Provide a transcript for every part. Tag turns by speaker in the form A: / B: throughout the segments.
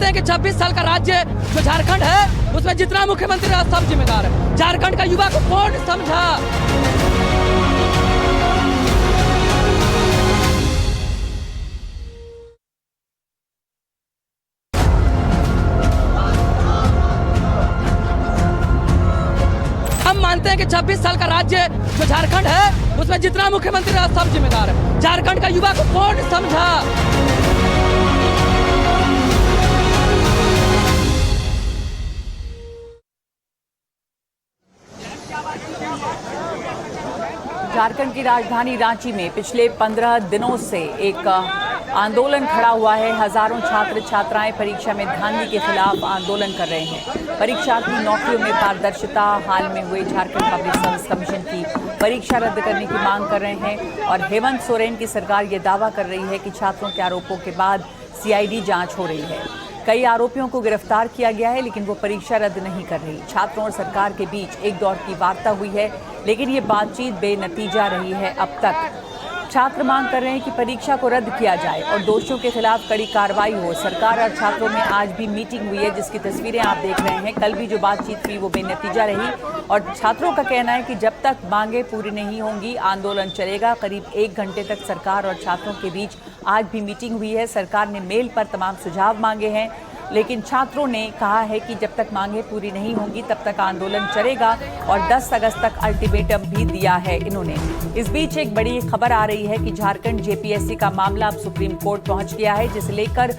A: मानते हैं कि 26 साल का राज्य जो झारखंड है उसमें जितना मुख्यमंत्री रहा सब जिम्मेदार है। झारखंड का युवा को कौन समझा? हम मानते हैं कि 26 साल का राज्य जो झारखंड है उसमें जितना मुख्यमंत्री रहा सब जिम्मेदार है। झारखंड का युवा को कौन समझा?
B: झारखंड की राजधानी रांची में पिछले 15 दिनों से एक आंदोलन खड़ा हुआ है। हजारों छात्र छात्राएं परीक्षा में धांधली के खिलाफ आंदोलन कर रहे हैं। परीक्षार्थी नौकरियों में पारदर्शिता, हाल में हुए झारखंड पब्लिक सर्विस कमीशन की परीक्षा रद्द करने की मांग कर रहे हैं और हेमंत सोरेन की सरकार ये दावा कर रही है कि छात्रों के आरोपों के बाद सीआईडी जांच हो रही है। कई आरोपियों को गिरफ्तार किया गया है, लेकिन वो परीक्षा रद्द नहीं कर रही। छात्रों और सरकार के बीच एक दौर की वार्ता हुई है, लेकिन ये बातचीत बेनतीजा रही है अब तक। छात्र मांग कर रहे हैं कि परीक्षा को रद्द किया जाए और दोषियों के खिलाफ कड़ी कार्रवाई हो। सरकार और छात्रों में आज भी मीटिंग हुई है, जिसकी तस्वीरें आप देख रहे हैं। कल भी जो बातचीत हुई वो बेनतीजा रही और छात्रों का कहना है कि जब तक मांगे पूरी नहीं होंगी आंदोलन चलेगा। करीब 1 घंटे तक सरकार और छात्रों के बीच आज भी मीटिंग हुई है। सरकार ने मेल पर तमाम सुझाव मांगे हैं, लेकिन छात्रों ने कहा है कि जब तक मांगे पूरी नहीं होंगी तब तक आंदोलन चलेगा और 10 अगस्त तक अल्टीमेटम भी दिया है इन्होंने। इस बीच एक बड़ी खबर आ रही है कि झारखंड जेपीएससी का मामला अब सुप्रीम कोर्ट पहुंच गया है, जिसे लेकर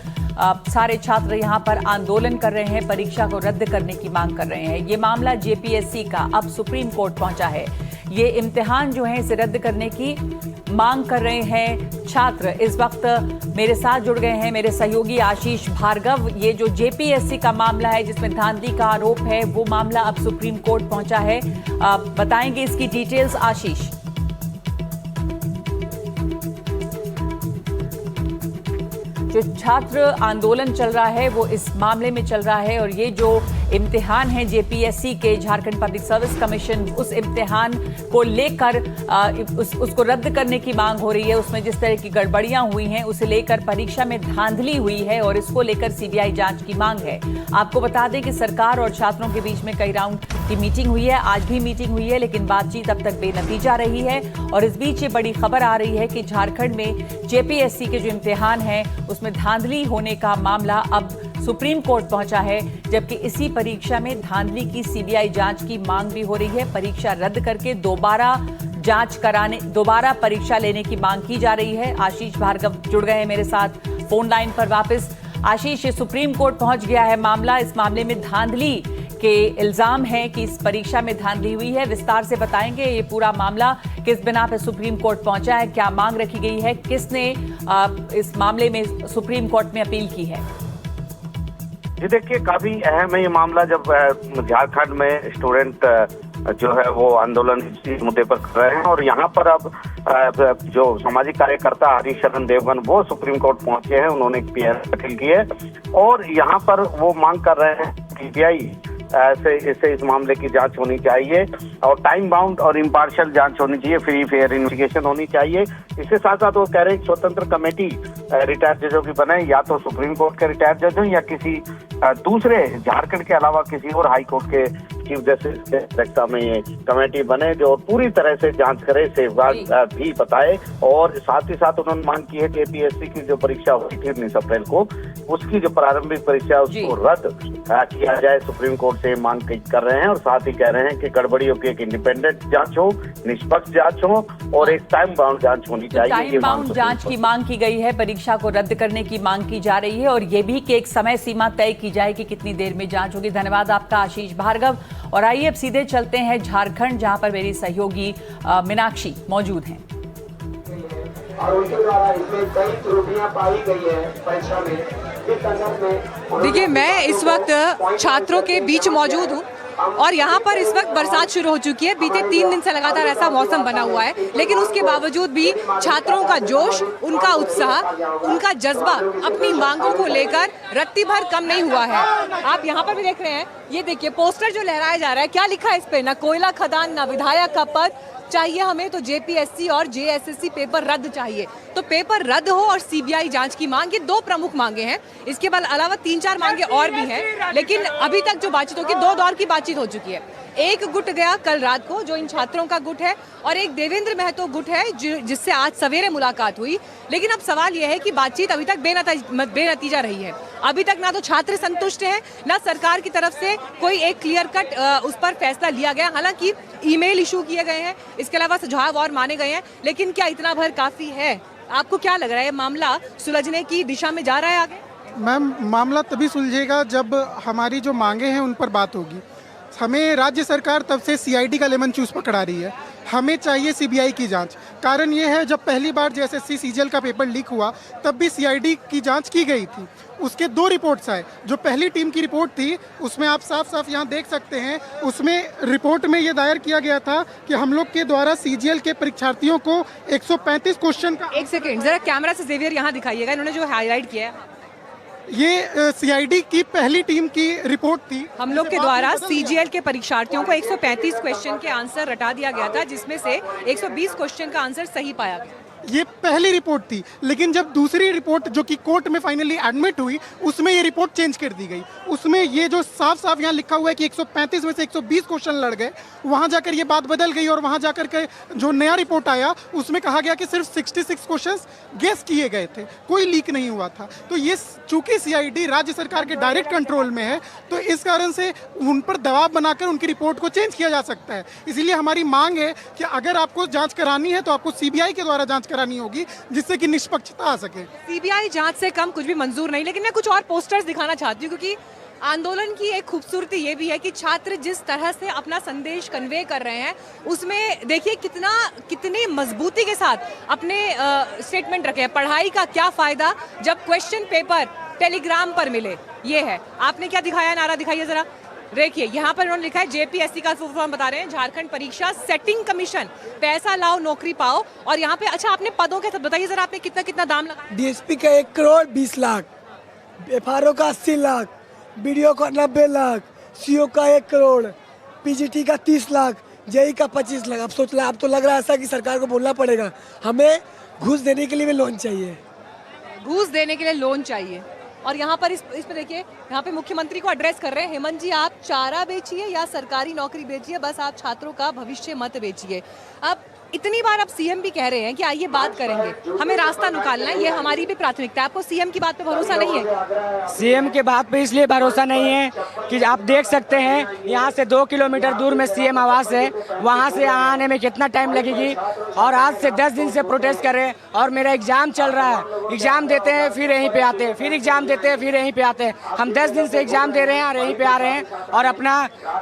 B: सारे छात्र यहां पर आंदोलन कर रहे हैं, परीक्षा को रद्द करने की मांग कर रहे हैं। ये मामला जेपीएससी का अब सुप्रीम कोर्ट पहुंचा है। ये इम्तिहान जो है इसे रद्द करने की मांग कर रहे हैं छात्र। इस वक्त मेरे साथ जुड़ गए हैं मेरे सहयोगी आशीष भार्गव। ये जो जेपीएससी का मामला है जिसमें धांधली का आरोप है, वो मामला अब सुप्रीम कोर्ट पहुंचा है। बताएंगे इसकी डिटेल्स आशीष। जो छात्र आंदोलन चल रहा है वो इस मामले में चल रहा है और ये जो इम्तिहान है जेपीएससी के, झारखंड पब्लिक सर्विस कमीशन, उस इम्तिहान को लेकर उसको रद्द करने की मांग हो रही है। उसमें जिस तरह की गड़बड़ियां हुई हैं उसे लेकर परीक्षा में धांधली हुई है और इसको लेकर सीबीआई जांच की मांग है। आपको बता दें कि सरकार और छात्रों के बीच में कई राउंड की मीटिंग हुई है, आज भी मीटिंग हुई है, लेकिन बातचीत अब तक बेनतीजा रही है। और इस बीच ये बड़ी खबर आ रही है कि झारखंड में जेपीएससी के जो इम्तिहान है उसमें धांधली होने का मामला अब सुप्रीम कोर्ट पहुंचा है, जबकि इसी परीक्षा में धांधली की सीबीआई जांच की मांग भी हो रही है। परीक्षा रद्द करके दोबारा जांच कराने, दोबारा परीक्षा लेने की मांग की जा रही है। आशीष भार्गव जुड़ गए हैं मेरे साथ फोन लाइन पर वापस। आशीष, ये सुप्रीम कोर्ट पहुंच गया है मामला, इस मामले में धांधली के इल्जाम है कि इस परीक्षा में धांधली हुई है। विस्तार से बताएंगे ये पूरा मामला किस बिना पे सुप्रीम कोर्ट पहुंचा है, क्या मांग रखी गई है, किसने इस मामले में सुप्रीम कोर्ट में अपील की है?
C: जी देखिए, काफी अहम है ये मामला। जब झारखंड में स्टूडेंट जो है वो आंदोलन इस मुद्दे पर कर रहे हैं और यहाँ पर अब जो सामाजिक कार्यकर्ता हरिशरण देवगन वो सुप्रीम कोर्ट पहुंचे हैं। उन्होंने एक पीएल दाखिल की है और यहाँ पर वो मांग कर रहे हैं सीबीआई से इस मामले की जांच होनी चाहिए और टाइम बाउंड और इम्पार्शियल जांच होनी चाहिए, फ्री फेयर इन्वेस्टिगेशन होनी चाहिए। इसके साथ साथ वो कह रहे हैं स्वतंत्र कमेटी रिटायर्ड जजों की बने, या तो सुप्रीम कोर्ट के रिटायर्ड जज हो या किसी दूसरे झारखंड के अलावा किसी और हाई कोर्ट के चीफ जस्टिस के अध्यक्षता में ये कमेटी बने जो पूरी तरह से जांच करे, सेफगार्ड भी बताए। और साथ ही साथ उन्होंने मांग की है कि एपीएससी की जो परीक्षा हुई थी 19 अप्रैल को, उसकी जो प्रारंभिक परीक्षा उसको रद्द किया जाए। सुप्रीम कोर्ट से मांग कर रहे हैं और साथ ही कह रहे हैं कि गड़बड़ियों की एक इंडिपेंडेंट जांच हो, निष्पक्ष जांच हो और एक टाइम बाउंड जांच होनी चाहिए।
B: टाइम बाउंड जांच की मांग की गई है, परीक्षा को रद्द करने की मांग की जा रही है और ये भी कि एक समय सीमा तय की जाए कि कितनी देर में जांच होगी। धन्यवाद आपका आशीष भार्गव। और आइए अब सीधे चलते हैं झारखंड, जहां पर मेरी सहयोगी मीनाक्षी मौजूद हैं।
D: और उनके द्वारा इसमें कई त्रुटियां पाई गई है परीक्षा में।
E: देखिए, मैं इस वक्त छात्रों के बीच मौजूद हूँ और यहाँ पर इस वक्त बरसात शुरू हो चुकी है। बीते 3 दिन से लगातार ऐसा मौसम बना हुआ है, लेकिन उसके बावजूद भी छात्रों का जोश, उनका उत्साह, उनका जज्बा अपनी मांगों को लेकर रत्ती भर कम नहीं हुआ है। आप यहाँ पर भी देख रहे हैं, ये देखिए पोस्टर जो लहराया जा रहा है, क्या लिखा है इस पे? ना कोयला खदान, ना विधायक का पद, चाहिए हमें तो जेपीएससी और जेएसएससी पेपर रद्द चाहिए। तो पेपर रद्द हो और सीबीआई जांच की मांग, ये दो प्रमुख मांगे हैं। इसके बाद अलावा 3-4 मांगे और भी हैं, लेकिन अभी तक जो बातचीत होगी 2 दौर की बातचीत हो चुकी है। एक गुट गया कल रात को जो इन छात्रों का गुट है, और एक देवेंद्र महतो गुट है जिससे आज सवेरे मुलाकात हुई। लेकिन अब सवाल यह है कि बातचीत अभी तक बेनतीजा रही है। अभी तक ना तो छात्र संतुष्ट हैं, ना सरकार की तरफ से कोई एक क्लियर कट उस पर फैसला लिया गया। हालांकि ईमेल इशू किए गए हैं, इसके अलावा सुझाव और माने गए हैं, लेकिन क्या इतना भर काफी है? आपको क्या लग रहा है, मामला सुलझने की दिशा में जा रहा है आगे?
F: मैम, मामला तभी सुलझेगा जब हमारी जो मांगे हैं उन पर बात होगी। हमें राज्य सरकार तब से सीआईडी का लेमन चूस पकड़ा रही है, हमें चाहिए सीबीआई की जांच। कारण ये है, जब पहली बार जेएसएससी सीजीएल का पेपर लीक हुआ तब भी सीआईडी की जांच की गई थी। उसके 2 रिपोर्ट्स आए। जो पहली टीम की रिपोर्ट थी उसमें आप साफ साफ यहाँ देख सकते हैं, उसमें रिपोर्ट में ये दायर किया गया था कि हम लोग के द्वारा सीजीएल के परीक्षार्थियों को 135 क्वेश्चन का।
E: एक सेकेंड, जरा कैमरा से जेवियर यहाँ दिखाइएगा, इन्होंने जो हाईलाइट किया है
F: ये सीआईडी की पहली टीम की रिपोर्ट थी।
E: हम लोग के द्वारा सीजीएल के परीक्षार्थियों को 135 क्वेश्चन के आंसर रटा दिया गया था, जिसमें से 120 क्वेश्चन का आंसर सही पाया गया।
F: ये पहली रिपोर्ट थी, लेकिन जब दूसरी रिपोर्ट जो कि कोर्ट में फाइनली एडमिट हुई उसमें ये रिपोर्ट चेंज कर दी गई। उसमें ये जो साफ साफ यहाँ लिखा हुआ है कि 135 में से 120 क्वेश्चन लड़ गए, वहाँ जाकर ये बात बदल गई और वहाँ जाकर के जो नया रिपोर्ट आया उसमें कहा गया कि सिर्फ 66 क्वेश्चन गेस किए गए थे, कोई लीक नहीं हुआ था। तो ये चूंकि सीआईडी राज्य सरकार के डायरेक्ट कंट्रोल में है, तो इस कारण से उन पर दबाव बनाकर उनकी रिपोर्ट को चेंज किया जा सकता है। इसीलिए हमारी मांग है कि अगर आपको जाँच करानी है तो आपको सीबीआई के द्वारा जाँच करानी होगी, जिससे कि निष्पक्षता आ सके।
E: सीबीआई जांच से कम कुछ भी मंजूर नहीं, लेकिन मैं कुछ और पोस्टर्स दिखाना चाहती हूँ, क्योंकि आंदोलन की एक खूबसूरती ये भी है कि छात्र जिस तरह से अपना संदेश कन्वे कर रहे हैं, उसमें देखिए कितनी मजबूती के साथ अपने स्टेटमेंट रखे हैं। पढ़ाई का क्या फायदा जब क्वेश्चन पेपर टेलीग्राम पर मिले, ये है। आपने क्या दिखाया, नारा दिखाइए जरा। देखिए यहाँ पर उन्होंने लिखा है जेपीएससी का फुल फॉर्म बता रहे हैं, झारखंड परीक्षा सेटिंग कमीशन, पैसा लाओ नौकरी पाओ। और यहाँ पे अच्छा आपने पदों के साथ बताइए जरा, आपने कितना दाम लगा?
G: डीएसपी का 1 करोड़ 20 लाख, एफआरओ का 80 लाख, बीडीओ का 90 लाख, सीओ का 1 करोड़, पीजीटी का 30 लाख, जेई का 25 लाख। अब तो लग रहा है ऐसा कि सरकार को बोलना पड़ेगा हमें घूस देने के लिए भी लोन चाहिए,
E: घूस देने के लिए लोन चाहिए। और यहाँ पर इस पे देखिए, यहाँ पे मुख्यमंत्री को एड्रेस कर रहे हैं, हेमंत जी आप चारा बेचिए या सरकारी नौकरी बेचिए, बस आप छात्रों का भविष्य मत बेचिए। अब इतनी बार अब सीएम भी कह रहे हैं कि आइए बात करेंगे, हमें रास्ता निकालना है, ये हमारी भी प्राथमिकता है। आपको सीएम की बात पे भरोसा नहीं है?
H: सीएम के बात पे इसलिए भरोसा नहीं है कि आप देख सकते हैं यहाँ से 2 किलोमीटर दूर में सीएम आवास है, वहाँ से यहाँ आने में कितना टाइम लगेगी। और आज से 10 दिन से प्रोटेस्ट कर रहे हैं, और मेरा एग्जाम चल रहा है, एग्जाम देते हैं फिर यहीं पे आते हैं, फिर एग्जाम देते हैं फिर यहीं पे आते हैं। हम 10 दिन से एग्जाम दे रहे हैं और यहीं पे आ रहे हैं, और अपना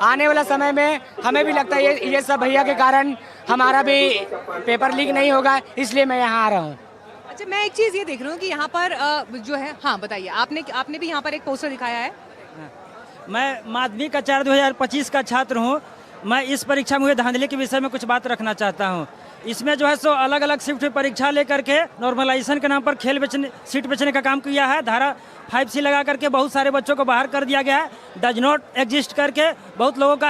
H: आने वाला समय में हमें भी लगता है ये सब भैया के कारण हमारा भी पेपर लीक नहीं होगा, इसलिए मैं यहाँ आ रहा हूँ।
E: अच्छा, मैं एक चीज़ ये देख रहा हूँ कि यहाँ पर जो है, हाँ बताइए, आपने भी यहाँ पर एक पोस्टर दिखाया है।
I: मैं माध्यमिक आचार्य 2025 का छात्र हूँ। मैं इस परीक्षा में हुए धांधली के विषय में कुछ बात रखना चाहता हूँ। इसमें जो है सो अलग अलग शिफ्ट में परीक्षा लेकर के नॉर्मलाइजेशन के नाम पर सीट बेचने का काम किया है। धारा 5C लगा करके बहुत सारे बच्चों को बाहर कर दिया गया है, डज नॉट एग्जिस्ट करके। बहुत लोगों का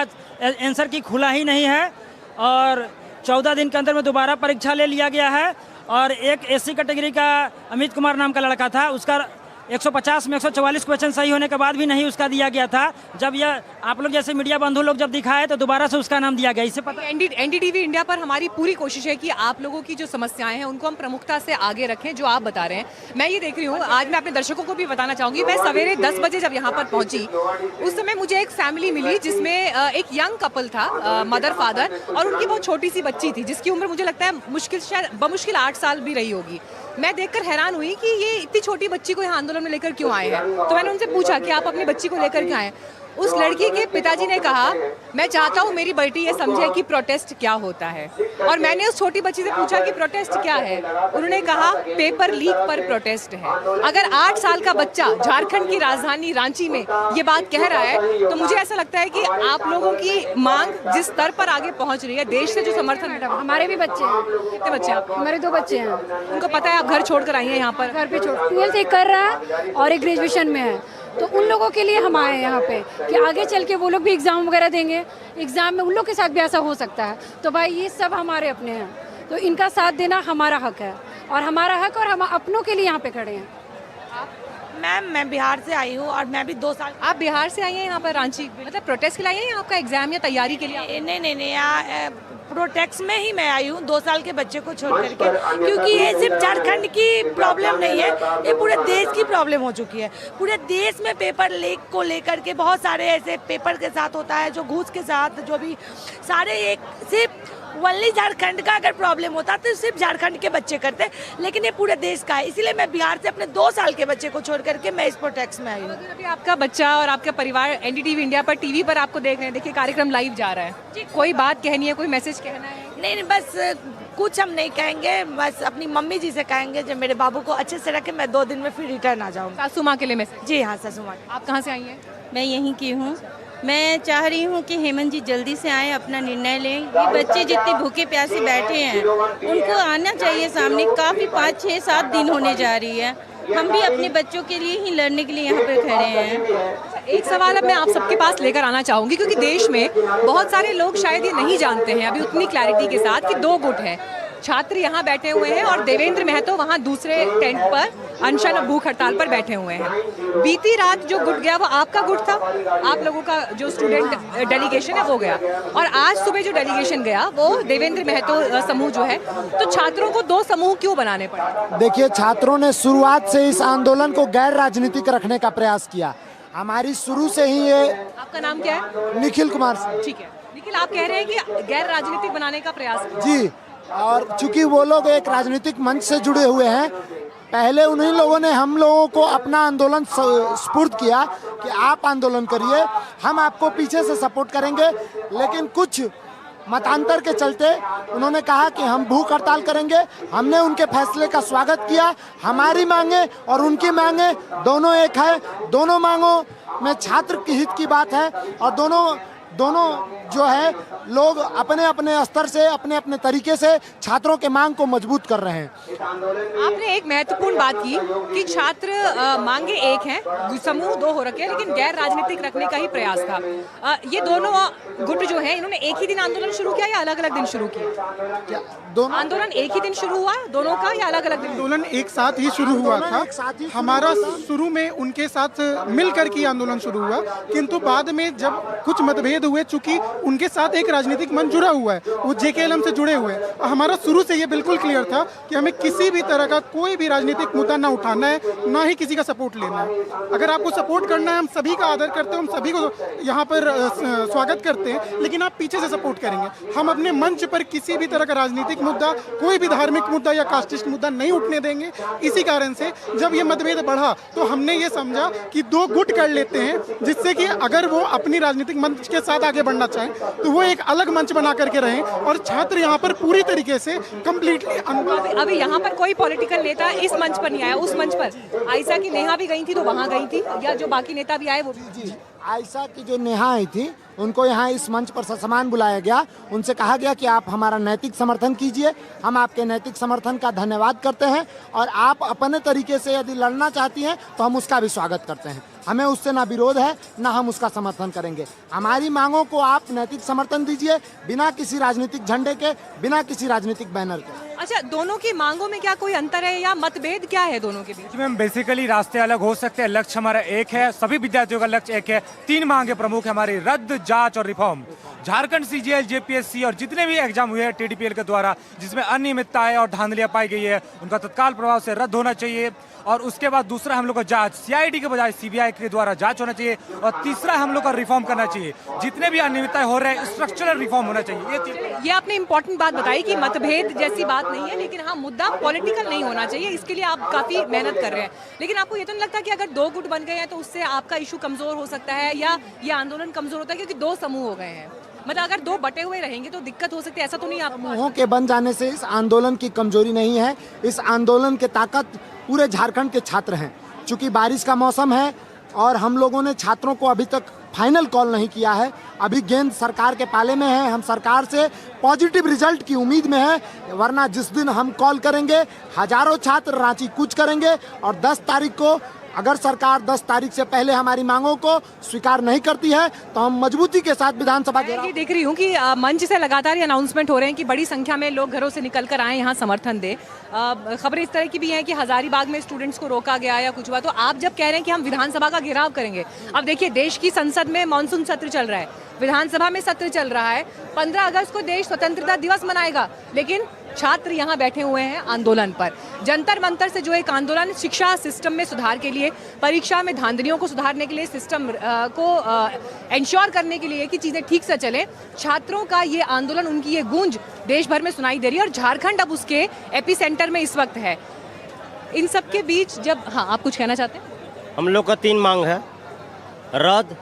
I: आंसर की खुला ही नहीं है, और 14 दिन के अंदर में दोबारा परीक्षा ले लिया गया है। और एक एससी कैटेगरी का अमित कुमार नाम का लड़का था, उसका 150 में 144 क्वेश्चन सही होने के बाद भी नहीं उसका दिया गया था। जब यह आप लोग जैसे मीडिया बंधु लोग जब दिखाए तो दोबारा से उसका नाम दिया गया। इससे पता
E: एनडीटीवी इंडिया पर हमारी पूरी कोशिश है कि आप लोगों की जो समस्याएं हैं उनको हम प्रमुखता से आगे रखें, जो आप बता रहे हैं। मैं ये देख रही हूँ, आज मैं अपने दर्शकों को भी बताना चाहूँगी, मैं सवेरे 10 बजे जब यहाँ पर पहुँची उस समय मुझे एक फैमिली मिली जिसमें एक यंग कपल था, मदर फादर, और उनकी बहुत छोटी सी बच्ची थी जिसकी उम्र मुझे लगता है बमुश्किल 8 साल भी रही होगी। मैं देखकर हैरान हुई कि ये इतनी छोटी बच्ची को यहाँ आंदोलन में लेकर क्यों आए हैं। तो मैंने उनसे पूछा कि आप अपनी बच्ची को लेकर क्यों आए। उस लड़की के पिताजी ने कहा, मैं चाहता हूँ मेरी बेटी ये समझे कि प्रोटेस्ट क्या होता है। और मैंने उस छोटी बच्ची से पूछा कि प्रोटेस्ट क्या है। उन्होंने कहा पेपर लीक पर प्रोटेस्ट है। अगर 8 साल का बच्चा झारखंड की राजधानी रांची में ये बात कह रहा है, तो मुझे ऐसा लगता है कि आप लोगों की मांग जिस स्तर पर आगे पहुँच रही है, देश से जो समर्थन।
J: हमारे भी बच्चे हैं।
E: कितने बच्चे हैं?
J: हमारे 2 बच्चे हैं।
E: उनको पता है आप घर छोड़कर आई हैं यहाँ पर?
J: घर पे छोड़ 12th एक कर रहा है और एक ग्रेजुएशन में है। तो उन लोगों के लिए हम आए हैं यहाँ पे कि आगे चल के वो लोग भी एग्ज़ाम वगैरह देंगे, एग्ज़ाम में उन लोग के साथ भी ऐसा हो सकता है। तो भाई ये सब हमारे अपने हैं, तो इनका साथ देना हमारा हक है और हमारा हक, और हम अपनों के लिए यहाँ पे खड़े हैं।
K: मैम मैं बिहार से आई हूँ और मैं भी 2 साल।
E: आप बिहार से आई हैं यहाँ पर रांची, मतलब प्रोटेस्ट के लिए आई हैं या आपका एग्जाम या तैयारी के लिए?
K: नहीं, यहाँ प्रोटेक्स में ही मैं आई हूँ 2 साल के बच्चे को छोड़ करके, क्योंकि ये सिर्फ झारखंड की प्रॉब्लम नहीं है, ये पूरे देश की प्रॉब्लम हो चुकी है। पूरे देश में पेपर लीक को लेकर के बहुत सारे ऐसे पेपर के साथ होता है, जो घूस के साथ जो भी सारे, एक सिर्फ ओनली झारखंड का अगर प्रॉब्लम होता तो सिर्फ झारखंड के बच्चे करते, लेकिन ये पूरे देश का है। इसीलिए मैं बिहार से अपने 2 साल के बच्चे को छोड़ करके मैं इस प्रोटेक्स में आई हूँ।
E: अभी आपका बच्चा और आपका परिवार एनडीटीवी इंडिया पर टीवी पर आपको देख रहे हैं, देखिए कार्यक्रम लाइव जा रहा है, कोई बात कहनी है, कोई मैसेज कहना है?
K: नहीं, बस कुछ हम नहीं कहेंगे, बस अपनी मम्मी जी से कहेंगे जब मेरे बाबू को अच्छे से रखे, मैं 2 दिन में फिर रिटर्न आ जाऊँगी।
E: सासू माँ के लिए मैसेज?
K: जी हाँ, सासू माँ।
E: आप कहाँ से आई हैं?
L: मैं यहीं की हूँ। मैं चाह रही हूँ कि हेमंत जी जल्दी से आएँ, अपना निर्णय लें। ये बच्चे जितने भूखे प्यासे बैठे हैं उनको आना चाहिए सामने। काफ़ी 5, 6, 7 दिन होने जा रही है, हम भी अपने बच्चों के लिए ही लड़ने के लिए यहाँ पर खड़े हैं।
E: एक सवाल अब मैं आप सबके पास लेकर आना चाहूँगी, क्योंकि देश में बहुत सारे लोग शायद ये नहीं जानते हैं अभी उतनी क्लैरिटी के साथ कि 2 गुट हैं। छात्र यहाँ बैठे हुए हैं और देवेंद्र महतो वहाँ दूसरे टेंट पर अनशन भूख हड़ताल पर बैठे हुए हैं। बीती रात जो गुट गया वो आपका गुट था, आप लोगों का जो स्टूडेंट डेलीगेशन है वो गया, और आज सुबह जो डेलीगेशन गया वो देवेंद्र महतो समूह जो है। तो छात्रों को 2 समूह क्यों बनाने पड़े?
M: देखिए, छात्रों ने शुरुआत से इस आंदोलन को गैर राजनीतिक रखने का प्रयास किया। हमारी शुरू से ही ये।
E: आपका नाम क्या है?
M: निखिल कुमार सिंह।
E: ठीक है निखिल, आप कह रहे हैं कि गैर राजनीतिक बनाने का प्रयास?
M: जी, और चूंकि वो लोग एक राजनीतिक मंच से जुड़े हुए हैं, पहले उन्हीं लोगों ने हम लोगों को अपना आंदोलन स्पुर्द किया कि आप आंदोलन करिए, हम आपको पीछे से सपोर्ट करेंगे। लेकिन कुछ मतांतर के चलते उन्होंने कहा कि हम भूख हड़ताल करेंगे। हमने उनके फैसले का स्वागत किया। हमारी मांगे और उनकी मांगे दोनों एक है। दोनों मांगों में छात्र के हित की बात है, और दोनों जो है लोग अपने अपने स्तर से, अपने अपने तरीके से छात्रों के मांग को मजबूत कर रहे हैं।
E: आपने एक महत्वपूर्ण बात की कि छात्र मांगे एक हैं, समूह 2 हो रखे हैं, लेकिन गैर राजनीतिक रखने का ही प्रयास था। ये दोनों गुट जो है, इन्होंने एक ही दिन आंदोलन शुरू किया या अलग अलग दिन शुरू किया?
M: दोनों
E: आंदोलन एक ही दिन शुरू हुआ दोनों का, या अलग अलग दिन?
F: आंदोलन एक साथ ही शुरू हुआ था। हमारा शुरू में उनके साथ मिलकर के आंदोलन शुरू हुआ, किंतु बाद में जब कुछ मतभेद हुए, चूंकि उनके साथ एक राजनीतिक मंच जुड़ा हुआ है, वो जेकेएलएम से जुड़े हुए हैं। हमारा शुरू से ये बिल्कुल क्लियर था कि हमें किसी भी तरह का कोई भी राजनीतिक मुद्दा ना उठाना है, ना ही किसी का सपोर्ट लेना है। अगर आपको सपोर्ट करना है, हम सभी का आदर करते हैं, हम सभी को यहाँ पर स्वागत करते हैं, लेकिन आप पीछे से सपोर्ट करेंगे। हम अपने मंच पर किसी भी तरह का राजनीतिक मुद्दा, कोई भी धार्मिक मुद्दा या कास्टिस्ट मुद्दा नहीं उठने देंगे। इसी कारण से जब ये मतभेद बढ़ा तो हमने ये समझा कि 2 गुट कर लेते हैं, जिससे कि अगर वो अपनी राजनीतिक मंच के साथ आगे बढ़ना चाहें तो वो एक अलग मंच बना करके रहें, और छात्र यहाँ पर पूरी तरीके से कंप्लीटली।
E: अभी यहाँ पर कोई पॉलिटिकल नेता इस मंच पर नहीं आया, उस मंच पर आयशा की नेहा भी गई थी तो वहाँ गई थी, या जो बाकी नेता भी आए वो?
M: जी, आयशा की जो नेहा आई थी उनको यहाँ इस मंच पर ससमान बुलाया गया। उनसे कहा गया कि आप हमारा नैतिक समर्थन कीजिए, हम आपके नैतिक समर्थन का धन्यवाद करते हैं, और आप अपने तरीके से यदि लड़ना चाहती हैं तो हम उसका भी स्वागत करते हैं। हमें उससे ना विरोध है, ना हम उसका समर्थन करेंगे। हमारी मांगों को आप नैतिक समर्थन दीजिए, बिना किसी राजनीतिक झंडे के, बिना किसी राजनीतिक बैनर के।
E: अच्छा, दोनों की मांगों में क्या कोई अंतर है या मतभेद क्या है दोनों के बीच?
N: मैम बेसिकली रास्ते अलग हो सकते हैं, लक्ष्य हमारा एक है, सभी विद्यार्थियों का लक्ष्य एक है। 3 मांगे प्रमुख है हमारी: रद्द, जांच और रिफॉर्म। झारखंड सीजीएल, जेपीएससी और जितने भी एग्जाम हुए हैं टीडीपीएल के द्वारा जिसमें अनियमितताएं और धांधलियां पाई गई है, उनका तत्काल प्रभाव से रद्द होना चाहिए। और उसके बाद दूसरा हम लोग का जांच, सीआईडी के बजाय सीबीआई के द्वारा जांच होना चाहिए। और तीसरा हम लोग का रिफॉर्म करना चाहिए, जितने भी अनियमितताएं हो रहे हैं स्ट्रक्चरल रिफॉर्म होना चाहिए।
E: ये आपने इंपॉर्टेंट बात बताई कि मतभेद जैसी बात नहीं है, लेकिन हाँ मुद्दा पॉलिटिकल नहीं होना चाहिए, इसके लिए आप काफी मेहनत कर रहे हैं। लेकिन आपको ये तो नहीं लगता कि अगर 2 गुट बन गए हैं तो उससे आपका इशू कमजोर हो सकता है, या ये आंदोलन कमजोर होता है क्योंकि 2 समूह हो गए हैं? मतलब अगर 2 बटे हुए रहेंगे तो दिक्कत हो सकती है, ऐसा तो नहीं? आप
M: समूहों के बन जाने से इस आंदोलन की कमजोरी नहीं है। इस आंदोलन की ताकत पूरे झारखंड के छात्र हैं। चूंकि बारिश का मौसम है और हम लोगों ने छात्रों को अभी तक फाइनल कॉल नहीं किया है, अभी गेंद सरकार के पाले में है। हम सरकार से पॉजिटिव रिजल्ट की उम्मीद में है, वरना जिस दिन हम कॉल करेंगे हजारों छात्र रांची कूच करेंगे और 10 तारीख को अगर सरकार 10 तारीख से पहले हमारी मांगों को स्वीकार नहीं करती है तो हम मजबूती के साथ विधानसभा घेराव।
E: ये देख रही हूँ कि मंच से लगातार ये अनाउंसमेंट हो रहे हैं कि बड़ी संख्या में लोग घरों से निकल कर आए यहाँ समर्थन दे। खबरें इस तरह की भी हैं कि हजारीबाग में स्टूडेंट्स को रोका गया या कुछ हुआ। तो आप जब कह रहे हैं कि हम विधानसभा का घेराव करेंगे, अब देखिए देश की संसद में मानसून सत्र चल रहा है, विधानसभा में सत्र चल रहा है, 15 अगस्त को देश स्वतंत्रता दिवस मनाएगा, लेकिन छात्र यहाँ बैठे हुए हैं आंदोलन पर। जंतर मंतर से जो एक आंदोलन शिक्षा सिस्टम में सुधार के लिए, परीक्षा में धांधलियों को सुधारने के लिए, सिस्टम को इंश्योर करने के लिए कि चीज़ें ठीक से चलें, छात्रों का ये आंदोलन, उनकी ये गूंज देश भर में सुनाई दे रही है और झारखंड अब उसके एपी सेंटर में इस वक्त है। इन सब के बीच जब, हाँ आप कुछ कहना चाहते हैं?
O: हम लोग का 3 मांग है, रद्द,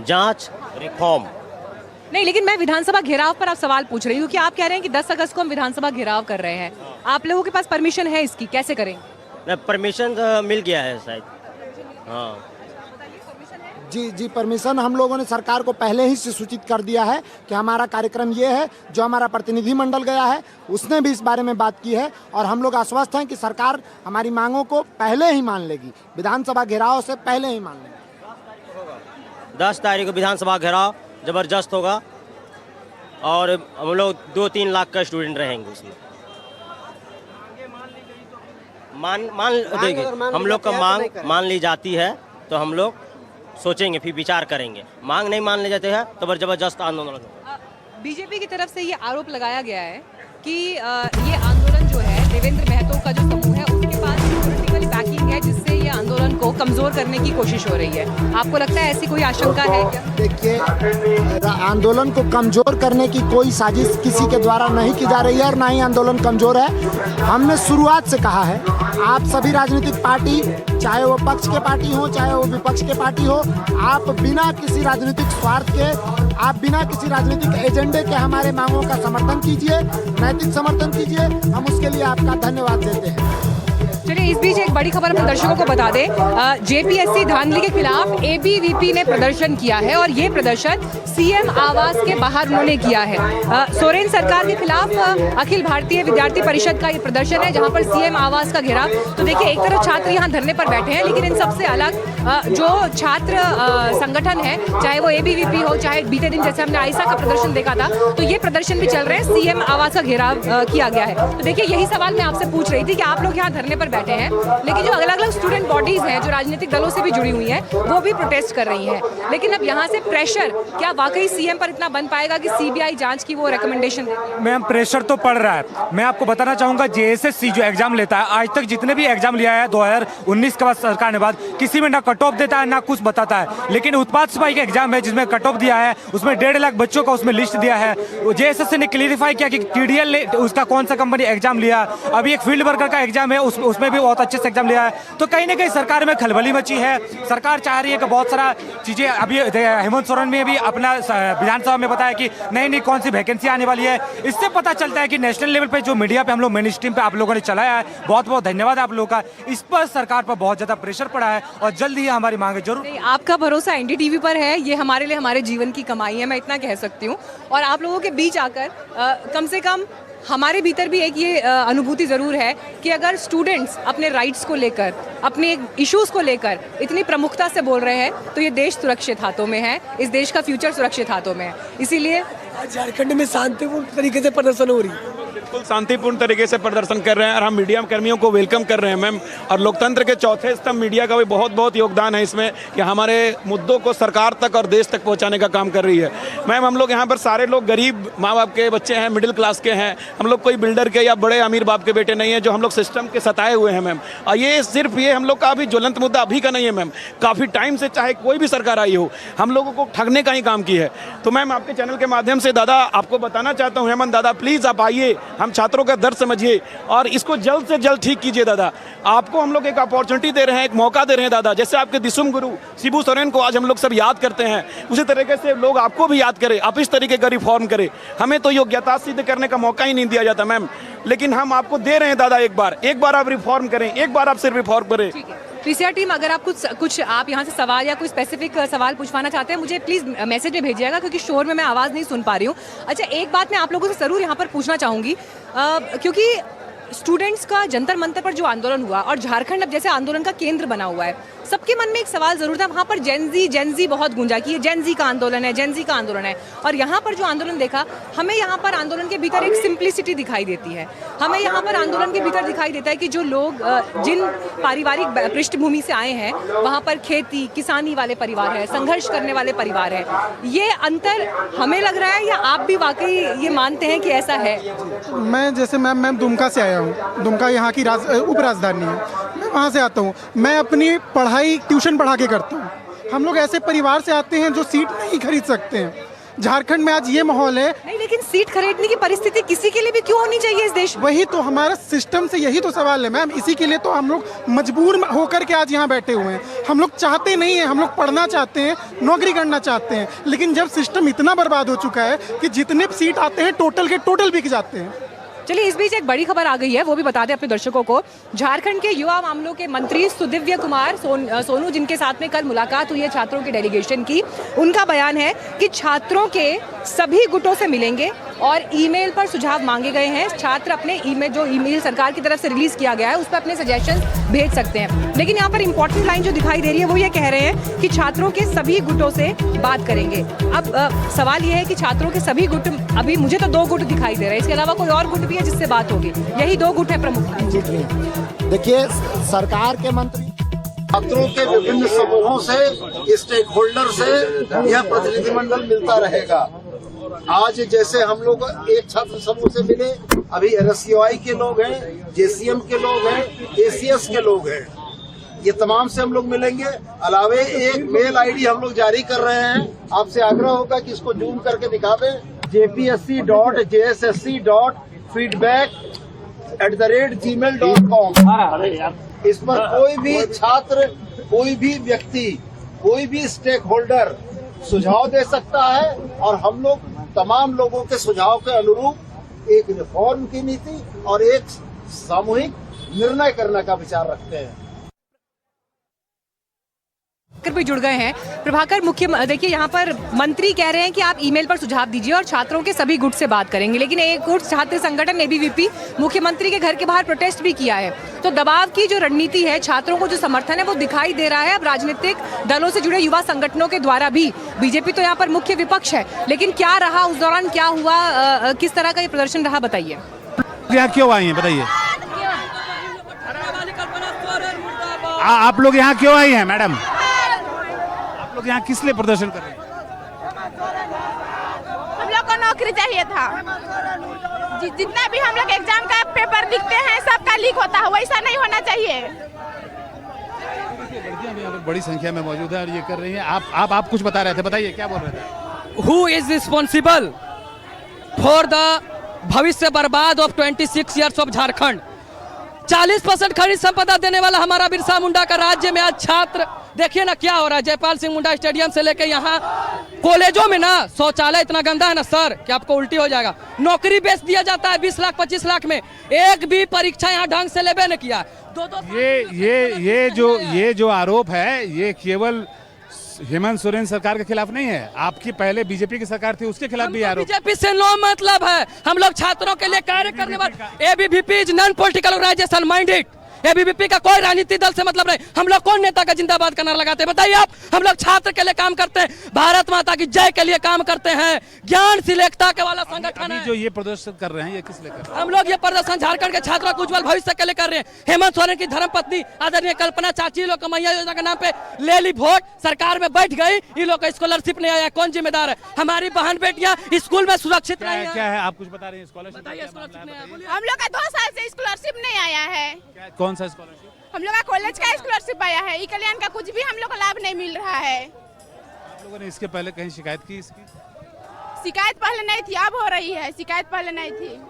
O: जांच, रिफॉर्म।
E: नहीं, लेकिन मैं विधानसभा घेराव पर आप सवाल पूछ रही हूँ कि आप कह रहे हैं कि 10 अगस्त को हम विधानसभा घेराव कर रहे हैं, आप लोगों के पास परमिशन है इसकी, कैसे करेंगे?
O: परमिशन मिल गया है शायद। हाँ
M: जी परमिशन हम लोगों ने सरकार को पहले ही से सूचित कर दिया है कि हमारा कार्यक्रम ये है। जो हमारा प्रतिनिधिमंडल गया है उसने भी इस बारे में बात की है और हम लोग आश्वस्त हैं कि सरकार हमारी मांगों को पहले ही मान लेगी, विधानसभा घेराव से पहले ही मान लेगी।
O: 10 तारीख को विधानसभा घेराव जबरदस्त होगा और हम लोग 2-3 लाख का स्टूडेंट रहेंगे उसमें। देखिए हम लोग का मांग मान ली जाती है तो हम लोग सोचेंगे, फिर विचार करेंगे। मांग नहीं मान ले जाते हैं तो जबरदस्त आंदोलन होगा।
E: बीजेपी की तरफ से ये आरोप लगाया गया है कि ये आंदोलन जो है देवेंद्र महतो का जो समूह है उसके पास पॉलिटिकल बैकिंग है, जिससे ये आंदोलन को कमजोर करने की कोशिश हो रही है। आपको लगता है ऐसी कोई आशंका है क्या?
M: देखिए, आंदोलन को कमजोर करने की कोई साजिश किसी के द्वारा नहीं की जा रही है और ना ही आंदोलन कमजोर है। हमने शुरुआत से कहा है, आप सभी राजनीतिक पार्टी, चाहे वो पक्ष के पार्टी हो चाहे वो विपक्ष के पार्टी हो, आप बिना किसी राजनीतिक स्वार्थ के, आप बिना किसी राजनीतिक एजेंडे के हमारे मांगों का समर्थन कीजिए, नैतिक समर्थन कीजिए। हम उसके लिए आपका धन्यवाद देते हैं।
E: चलिए, इस बीच एक बड़ी खबर अपने दर्शकों को बता दें। जेपीएससी धांधली के खिलाफ एबीवीपी ने प्रदर्शन किया है और ये प्रदर्शन सीएम आवास के बाहर उन्होंने किया है। सोरेन सरकार के खिलाफ अखिल भारतीय विद्यार्थी परिषद का ये प्रदर्शन है, जहां पर सीएम आवास का घेराव। तो देखिए, एक तरफ छात्र यहाँ धरने पर बैठे हैं, लेकिन इन सबसे अलग जो छात्र संगठन है, चाहे वो एबीवीपी हो, चाहे बीते दिन जैसे हमने आईसा का प्रदर्शन देखा था, तो ये प्रदर्शन भी चल रहे हैं। सीएम आवास का घेराव किया गया है। तो देखिए, यही सवाल मैं आपसे पूछ रही थी कि आप लोग यहाँ धरने पर बैठे हैं, लेकिन जो अलग अलग स्टूडेंट बॉडीज हैं जो राजनीतिक दलों से भी जुड़ी हुई हैं, वो भी प्रोटेस्ट कर रही हैं। लेकिन अब यहाँ से प्रेशर क्या वाकई सीएम पर इतना बन पाएगा कि सीबीआई जांच की वो रिकमेंडेशन दे?
N: मैम, प्रेशर तो पड़ रहा है। मैं आपको बताना चाहूंगा, जेएसएससी जो एग्जाम लेता है, आज तक जितने भी एग्जाम लिया है 2019 के बाद सरकार ने बाद, किसी में ना कट ऑफ देता है ना कुछ बताता है। लेकिन उत्पाद सिपाही का एग्जाम है जिसमें कट ऑफ दिया है, उसमें 1.5 लाख बच्चों का उसमें लिस्ट दिया है। जेएसएससी ने क्लियरिफाई किया कि टीडीएल उसका कौन सा कंपनी एग्जाम लिया। अभी एक फील्ड वर्कर का एग्जाम है, उसमें भी बहुत अच्छे से एग्जाम लिया है। तो कहीं ना कहीं सरकार में खलबली मची है। सरकार चाह रही है कि बहुत सारा चीजें, अभी हेमंत सोरेन ने भी अपना विधानसभा में बताया कि नई कौन सी वैकेंसी आने वाली है। इससे पता चलता है कि नेशनल लेवल पे जो मीडिया पे हम लोग मेन स्ट्रीम पे आप लोगों ने चलाया है, बहुत बहुत धन्यवाद आप लोगों का। इस पर सरकार पर बहुत ज्यादा प्रेशर पड़ा है और जल्द ही हमारी मांगे जरूर।
E: आपका भरोसा एनडीटीवी पर है, ये हमारे लिए हमारे जीवन की कमाई है, मैं इतना कह सकती हूँ। और आप लोगों के बीच आकर कम से कम हमारे भीतर भी एक ये अनुभूति ज़रूर है कि अगर स्टूडेंट्स अपने राइट्स को लेकर, अपने इश्यूज़ को लेकर इतनी प्रमुखता से बोल रहे हैं, तो ये देश सुरक्षित हाथों में है, इस देश का फ्यूचर सुरक्षित हाथों में है। इसीलिए
G: झारखंड में शांतिपूर्ण तरीके से प्रदर्शन हो रही है,
P: बिल्कुल शांतिपूर्ण तरीके से प्रदर्शन कर रहे हैं और हम मीडिया कर्मियों को वेलकम कर रहे हैं मैम। और लोकतंत्र के चौथे स्तंभ मीडिया का भी बहुत बहुत योगदान है इसमें कि हमारे मुद्दों को सरकार तक और देश तक पहुंचाने का काम कर रही है। मैम, हम लोग यहाँ पर सारे लोग गरीब माँ बाप के बच्चे हैं, मिडिल क्लास के हैं। हम लोग कोई बिल्डर के या बड़े अमीर बाप के बेटे नहीं हैं जो हम लोग सिस्टम के सताए हुए हैं मैम। और ये सिर्फ ये हम लोग का अभी ज्वलंत मुद्दा अभी का नहीं है मैम, काफ़ी टाइम से चाहे कोई भी सरकार आई हो, हम लोगों को ठगने का ही काम की है। तो मैम, आपके चैनल के माध्यम से दादा आपको बताना चाहता हूँ, हेमंत दादा प्लीज़ आप आइए, हम छात्रों का दर्द समझिए और इसको जल्द से जल्द ठीक कीजिए दादा। आपको हम लोग एक अपॉर्चुनिटी दे रहे हैं, एक मौका दे रहे हैं दादा। जैसे आपके दिसुम गुरु शिबू सोरेन को आज हम लोग सब याद करते हैं, उसी तरीके से लोग आपको भी याद करें, आप इस तरीके का रिफॉर्म करें। हमें तो योग्यता सिद्ध करने का मौका ही नहीं दिया जाता मैम, लेकिन हम आपको दे रहे हैं दादा, एक बार आप रिफॉर्म करें, एक बार आप सिर्फ रिफॉर्म करें।
E: पीसीआर टीम, अगर आप कुछ आप यहाँ से सवाल या कोई स्पेसिफिक सवाल पूछवाना चाहते हैं, मुझे प्लीज़ मैसेज में भेजिएगा, क्योंकि शोर में मैं आवाज़ नहीं सुन पा रही हूँ। अच्छा, एक बात मैं आप लोगों से ज़रूर यहाँ पर पूछना चाहूँगी, क्योंकि स्टूडेंट्स का जंतर मंतर पर जो आंदोलन हुआ और झारखंड अब जैसे आंदोलन का केंद्र बना हुआ है, सबके मन में एक सवाल जरूर था। वहाँ पर जेनजी बहुत गूंजा कि ये जेनजी का आंदोलन है, जेनजी का आंदोलन है। और यहाँ पर जो आंदोलन देखा, हमें यहाँ पर आंदोलन के भीतर एक सिंप्लिसिटी दिखाई देती है। हमें यहाँ पर आंदोलन के भीतर दिखाई देता है कि जो लोग जिन पारिवारिक पृष्ठभूमि से आए हैं, वहाँ पर खेती किसानी वाले परिवार है, संघर्ष करने वाले परिवार है। ये अंतर हमें लग रहा है या आप भी वाकई ये मानते हैं कि ऐसा है?
F: मैं जैसे मैं दुमका से आया हूँ। दुमका यहाँ की उप राजधानी है। मैं वहाँ से आता हूँ। मैं अपनी पढ़ाई ट्यूशन पढ़ा के करता हूँ। हम लोग ऐसे परिवार से आते हैं जो सीट नहीं खरीद सकते हैं। झारखंड में आज ये माहौल है।
E: नहीं, लेकिन सीट खरीदने की परिस्थिति किसी के लिए भी क्यों होनी चाहिए इस देश में?
F: वही तो हमारा सिस्टम से यही तो सवाल है मैम। इसी के लिए तो हम लोग मजबूर होकर के आज यहाँ बैठे हुए हैं। हम लोग चाहते नहीं हैं, हम लोग पढ़ना चाहते हैं, नौकरी करना चाहते हैं, लेकिन जब सिस्टम इतना बर्बाद हो चुका है कि जितने सीट आते हैं टोटल के टोटल बिक जाते हैं।
E: चलिए, इस बीच एक बड़ी खबर आ गई है, वो भी बता दें अपने दर्शकों को। झारखंड के युवा मामलों के मंत्री सुदिव्य कुमार सोनू, जिनके साथ में कल मुलाकात हुई है छात्रों के डेलीगेशन की, उनका बयान है कि छात्रों के सभी गुटों से मिलेंगे और ईमेल पर सुझाव मांगे गए हैं। छात्र अपने ईमेल सरकार की तरफ से रिलीज किया गया है, उस पर अपने सजेशन भेज सकते हैं। लेकिन यहाँ पर इंपॉर्टेंट लाइन जो दिखाई दे रही है वो ये कह रहे हैं कि छात्रों के सभी गुटों से बात करेंगे। अब सवाल ये है कि छात्रों के सभी गुट, अभी मुझे तो 2 गुट दिखाई दे रहे हैं, इसके अलावा कोई और गुट भी है जिससे बात होगी? यही 2 गुट है प्रमुख।
M: देखिए, सरकार के मंत्री
Q: छात्रों के विभिन्न समूहों से, स्टेक होल्डर से यह प्रतिनिधिमंडल मिलता रहेगा। आज जैसे हम लोग एक छात्र समूह से मिले, अभी RSUI के लोग हैं, JCM के लोग हैं, ACS के लोग हैं, ये तमाम से हम लोग मिलेंगे। अलावे एक मेल ID हम लोग जारी कर रहे हैं, आपसे आग्रह होगा कि इसको जूम करके दिखावें। jpsc.jssc.feedback@gmail.com। इस पर कोई भी छात्र, कोई भी व्यक्ति, कोई भी स्टेक होल्डर सुझाव दे सकता है और हम लोग तमाम लोगों के सुझाव के अनुरूप एक रिफॉर्म की नीति और एक सामूहिक निर्णय करने का विचार रखते हैं।
E: भी जुड़ गए हैं प्रभाकर। देखिए, यहाँ पर मंत्री कह रहे हैं कि आप ईमेल पर सुझाव दीजिए और छात्रों के सभी गुट से बात करेंगे, लेकिन एक गुट छात्र संगठन ABVP मुख्यमंत्री के घर के बाहर प्रोटेस्ट भी किया है। तो दबाव की जो रणनीति है, छात्रों को जो समर्थन है वो दिखाई दे रहा है अब राजनीतिक दलों से जुड़े युवा संगठनों के द्वारा भी। बीजेपी तो यहाँ पर मुख्य विपक्ष है, लेकिन क्या रहा उस दौरान, क्या हुआ, किस तरह का ये प्रदर्शन रहा, बताइए।
R: यहाँ क्यों आई हैं, बताइए। आप लोग यहाँ क्यों आई हैं मैडम? यहाँ किस लिए प्रदर्शन कर रहे हैं?
S: हम लोग को नौकरी चाहिए था। जितना भी हम लोग एग्जाम का पेपर लिखते हैं सबका लीक होता है, वैसा नहीं होना चाहिए।
R: लड़कियां भी यहाँ पर बड़ी संख्या में मौजूद है और ये कर रही हैं। आप कुछ बता रहे थे, बताइए क्या बोल रहे थे?
A: Who is responsible for the भविष्य बर्बाद ऑफ 26 years ऑफ झारखंड? 40% खनिज संपदा देने वाला हमारा बिरसा मुंडा का राज्य में आज छात्र, देखिए ना क्या हो रहा है। जयपाल सिंह मुंडा स्टेडियम से लेके यहाँ कॉलेजों में ना शौचालय इतना गंदा है ना सर कि आपको उल्टी हो जाएगा। नौकरी बेच दिया जाता है 20 लाख 25 लाख में, एक भी परीक्षा यहाँ ढंग से लेबे नहीं किया।
R: ये जो आरोप है ये केवल हेमंत सोरेन सरकार के खिलाफ नहीं है, आपकी पहले बीजेपी की सरकार थी उसके खिलाफ भी आरोप।
A: बीजेपी से नो मतलब है, हम लोग छात्रों के लिए कार्य करने वाले। ABVP is non political organisation minded. ABVP का कोई राजनीतिक दल से मतलब नहीं। हम लोग कौन नेता का जिंदाबाद करना लगाते हैं बताइए आप? हम लोग छात्र के लिए काम करते हैं, भारत माता की जय के लिए काम करते हैं, ज्ञानशील एकता के वाला संगठन है।
R: जो ये प्रदर्शन कर रहे हैं ये किस लिए कर रहे हैं?
A: हम लोग ये प्रदर्शन झारखंड के छात्रों के उज्जवल भविष्य के लिए कर रहे हैं। हेमंत सोरेन की धर्मपत्नी आदरणीय कल्पना चाची लोग कमैया योजना के नाम पे ले ली वोट, सरकार में बैठ गई, इन लोग का स्कॉलरशिप नहीं आया, कौन जिम्मेदार है? हमारी बहन बेटियां स्कूल में सुरक्षित नहीं है।
R: क्या है आप कुछ बता रहे हैं? स्कॉलरशिप
S: हम लोग का 2 साल से स्कॉलरशिप नहीं आया है।
R: कौन सा स्कॉलरशिप?
S: हम लोग का कॉलेज का स्कॉलरशिप आया है, ई कल्याण का कुछ भी हम लोग को लाभ नहीं मिल रहा है।
R: आप लोगों ने इसके पहले कहीं शिकायत की इसकी?
S: शिकायत पहले नहीं थी, अब हो रही है, शिकायत पहले नहीं थी।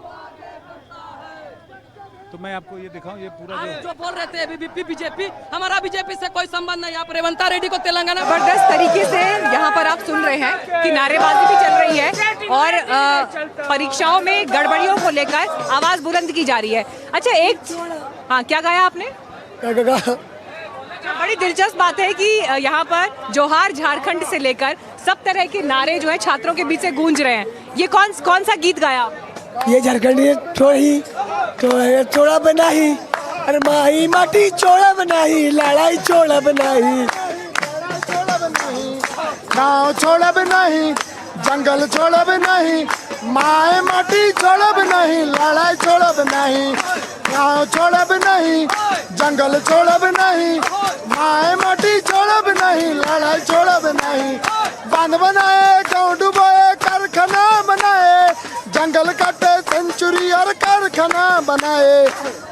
R: तो मैं आपको ये दिखाऊं, ये पूरा
A: जो बोल रहे थे ABVP बीजेपी, हमारा बीजेपी से कोई संबंध नहीं। आप रेवंता रेड्डी को तेलंगाना
E: जबरदस्त तरीके से यहाँ पर आप सुन रहे हैं कि नारेबाजी भी चल रही है और परीक्षाओं में गड़बड़ियों को लेकर आवाज बुलंद की जा रही है। अच्छा, हाँ, क्या गाया आपने? बड़ी दिलचस्प बात है कि यहाँ पर जोहार झारखंड से लेकर सब तरह के नारे जो है छात्रों के बीच से गूंज रहे हैं। ये कौन सा गीत गाया?
G: ये झारखंडी छोड़ा बनाही, अरे माही माटी छोड़ा बनाही, लड़ाई छोड़ा बनाही,
M: गाँव छोड़ब नहीं, जंगल छोड़ब नहीं, माए माटी छोड़ब नहीं, लड़ाई छोड़ब नहीं, गाँव छोड़ब नहीं, जंगल छोड़ब नहीं, माए माटी छोड़ब नहीं, लड़ाई छोड़ब नहीं। बांध बनाए, गाँव डुबोए, कारखाना बनाए, जंगल काटे, सेंचुरी और कारखाना बनाए,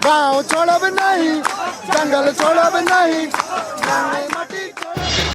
M: गाँव छोड़ब नहीं, जंगल छोड़ब नहीं, माए माटी